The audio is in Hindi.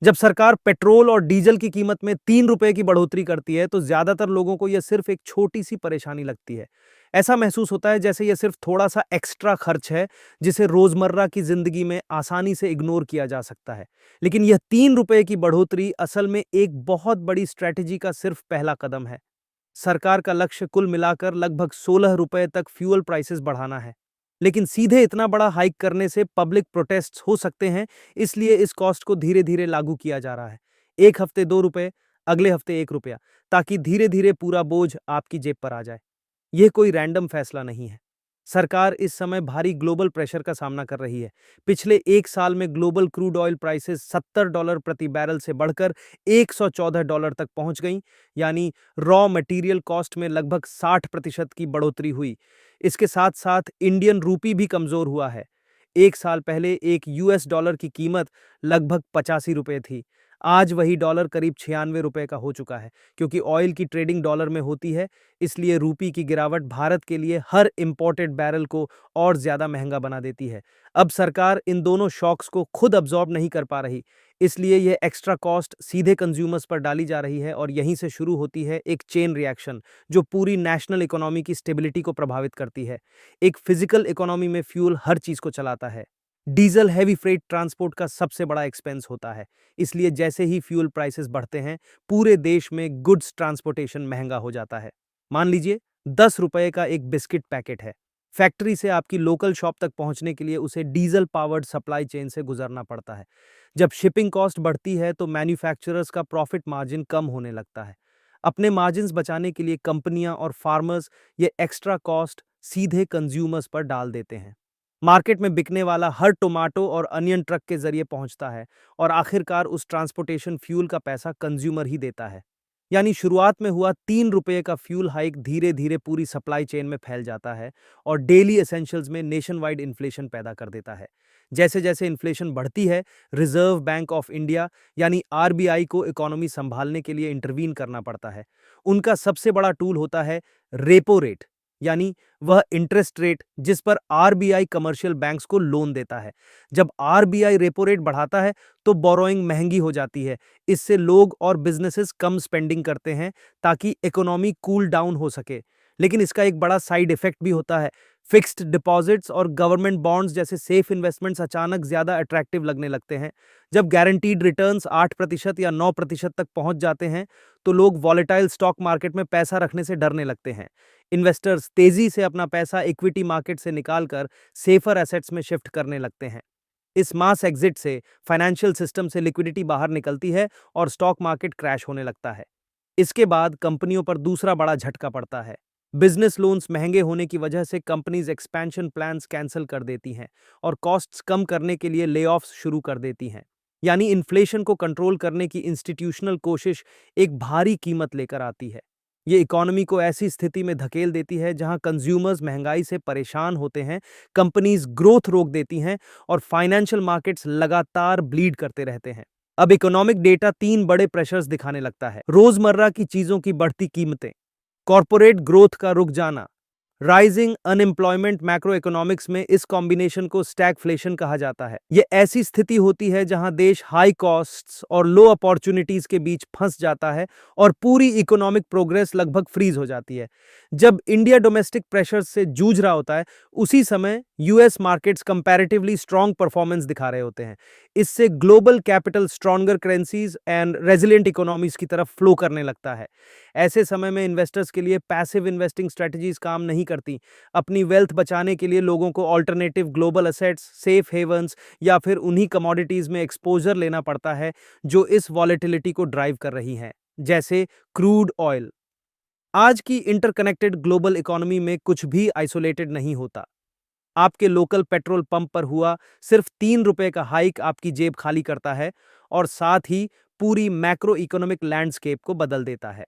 जब सरकार पेट्रोल और डीजल की कीमत में 3 रुपए की बढ़ोतरी करती है तो ज्यादातर लोगों को यह सिर्फ एक छोटी सी परेशानी लगती है। ऐसा महसूस होता है जैसे यह सिर्फ थोड़ा सा एक्स्ट्रा खर्च है जिसे रोजमर्रा की जिंदगी में आसानी से इग्नोर किया जा सकता है। लेकिन यह 3 रुपए की बढ़ोतरी असल में एक बहुत बड़ी स्ट्रेटेजी का सिर्फ पहला कदम है। सरकार का लक्ष्य कुल मिलाकर लगभग 16 रुपए तक फ्यूल प्राइसेस बढ़ाना है। लेकिन सीधे इतना बड़ा हाइक करने से पब्लिक प्रोटेस्ट्स हो सकते हैं, इसलिए इस कॉस्ट को धीरे धीरे लागू किया जा रहा है। एक हफ्ते 2 रुपए, अगले हफ्ते 1 रुपया, ताकि धीरे धीरे पूरा बोझ आपकी जेब पर आ जाए। यह कोई रैंडम फैसला नहीं है। सरकार इस समय भारी ग्लोबल प्रेशर का सामना कर रही है। पिछले एक साल में ग्लोबल क्रूड ऑयल प्राइसेस $70 प्रति बैरल से बढ़कर $114 तक पहुंच गईं, यानी रॉ मटेरियल कॉस्ट में लगभग 60% की बढ़ोतरी हुई। इसके साथ साथ इंडियन रूपी भी कमजोर हुआ है। एक साल पहले एक यूएस डॉलर की कीमत लगभग 85 रुपए थी। आज वही डॉलर करीब 96 रुपए का हो चुका है। क्योंकि ऑयल की ट्रेडिंग डॉलर में होती है, इसलिए रूपी की गिरावट भारत के लिए हर इंपोर्टेड बैरल को और ज्यादा महंगा बना देती है। अब सरकार इन दोनों शॉक्स को खुद अब्जॉर्ब नहीं कर पा रही, इसलिए यह एक्स्ट्रा कॉस्ट सीधे कंज्यूमर्स पर डाली जा रही है और यहीं से शुरू होती है एक चेन रिएक्शन जो पूरी नेशनल इकोनॉमी की स्टेबिलिटी को प्रभावित करती है। एक फिजिकल इकोनॉमी में फ्यूल हर चीज को चलाता है। डीजल हैवी फ्रेट ट्रांसपोर्ट का सबसे बड़ा एक्सपेंस होता है, इसलिए जैसे ही फ्यूल प्राइसेस बढ़ते हैं, पूरे देश में गुड्स ट्रांसपोर्टेशन महंगा हो जाता है। मान लीजिए 10 रुपए का एक बिस्किट पैकेट है। फैक्ट्री से आपकी लोकल शॉप तक पहुंचने के लिए उसे डीजल पावर्ड सप्लाई चेन से गुजरना पड़ता है। जब शिपिंग कॉस्ट बढ़ती है तो मैन्युफैक्चरर्स का प्रॉफिट मार्जिन कम होने लगता है। अपने मार्जिन्स बचाने के लिए कंपनियां और फार्मर्स ये एक्स्ट्रा कॉस्ट सीधे कंज्यूमर्स पर डाल देते हैं। मार्केट में बिकने वाला हर टोमेटो और अनियन ट्रक के जरिए पहुंचता है और आखिरकार उस ट्रांसपोर्टेशन फ्यूल का पैसा कंज्यूमर ही देता है। यानी शुरुआत में हुआ 3 रुपए का फ्यूल हाइक धीरे धीरे पूरी सप्लाई चेन में फैल जाता है और डेली एसेंशियल्स में नेशन वाइड इन्फ्लेशन पैदा कर देता है। जैसे जैसे इन्फ्लेशन बढ़ती है, रिजर्व बैंक ऑफ इंडिया यानी आरबीआई को इकोनॉमी संभालने के लिए इंटरवीन करना पड़ता है। उनका सबसे बड़ा टूल होता है रेपो रेट, यानी वह इंटरेस्ट रेट जिस पर आरबीआई कमर्शियल बैंक्स को लोन देता है। जब आरबीआई रेपो रेट बढ़ाता है तो बोरोइंग महंगी हो जाती है। इससे लोग और बिजनेसेस कम स्पेंडिंग करते हैं ताकि इकोनॉमी कूल डाउन हो सके। लेकिन इसका एक बड़ा साइड इफेक्ट भी होता है। फिक्स्ड डिपॉजिट्स और गवर्नमेंट बॉन्ड्स जैसे सेफ इन्वेस्टमेंट्स अचानक ज्यादा अट्रैक्टिव लगने लगते हैं। जब गारंटीड रिटर्न्स 8% या 9% तक पहुंच जाते हैं तो लोग वॉलेटाइल स्टॉक मार्केट में पैसा रखने से डरने लगते हैं। इन्वेस्टर्स तेजी से अपना पैसा इक्विटी मार्केट से निकालकर सेफर एसेट्स में शिफ्ट करने लगते हैं। इस मास एग्जिट से फाइनेंशियल सिस्टम से लिक्विडिटी बाहर निकलती है और स्टॉक मार्केट क्रैश होने लगता है। इसके बाद कंपनियों पर दूसरा बड़ा झटका पड़ता है। बिजनेस लोन्स महंगे होने की वजह से कंपनीज एक्सपेंशन प्लान्स कैंसिल कर देती हैं और कॉस्ट्स कम करने के लिए लेऑफ्स शुरू कर देती हैं। यानी इन्फ्लेशन को कंट्रोल करने की इंस्टीट्यूशनल कोशिश एक भारी कीमत लेकर आती है। ये इकोनॉमी को ऐसी स्थिति में धकेल देती है जहां कंज्यूमर्स महंगाई से परेशान होते हैं, कंपनीज ग्रोथ रोक देती हैं और फाइनेंशियल मार्केट्स लगातार ब्लीड करते रहते हैं। अब इकोनॉमिक डेटा 3 बड़े प्रेशर्स दिखाने लगता है। रोजमर्रा की चीजों की बढ़ती कीमतें, कॉर्पोरेट ग्रोथ का रुक जाना, राइजिंग अनएम्प्लॉयमेंट। मैक्रो इकोनॉमिक्स में इस कॉम्बिनेशन को स्टैगफ्लेशन कहा जाता है। यह ऐसी स्थिति होती है जहां देश हाई कॉस्ट्स और लो अपॉर्चुनिटीज के बीच फंस जाता है और पूरी इकोनॉमिक प्रोग्रेस लगभग फ्रीज हो जाती है। जब इंडिया डोमेस्टिक प्रेशर्स से जूझ रहा होता है, उसी समय US markets comparatively strong performance दिखा रहे होते हैं। इससे global capital stronger currencies and resilient economies की तरफ फ्लो करने लगता है। ऐसे समय में इन्वेस्टर्स के लिए पैसिव इन्वेस्टिंग स्ट्रेटजीज काम नहीं करती। अपनी वेल्थ बचाने के लिए लोगों को alternative global assets, safe havens या फिर उन्हीं कमोडिटीज में एक्सपोजर लेना पड़ता है जो इस वॉलेटिलिटी को ड्राइव कर रही हैं, जैसे क्रूड ऑयल। आज की इंटरकनेक्टेड ग्लोबल इकोनॉमी में कुछ भी आइसोलेटेड नहीं होता। आपके लोकल पेट्रोल पंप पर हुआ सिर्फ 3 रुपए का हाइक आपकी जेब खाली करता है और साथ ही पूरी मैक्रो इकोनॉमिक लैंडस्केप को बदल देता है।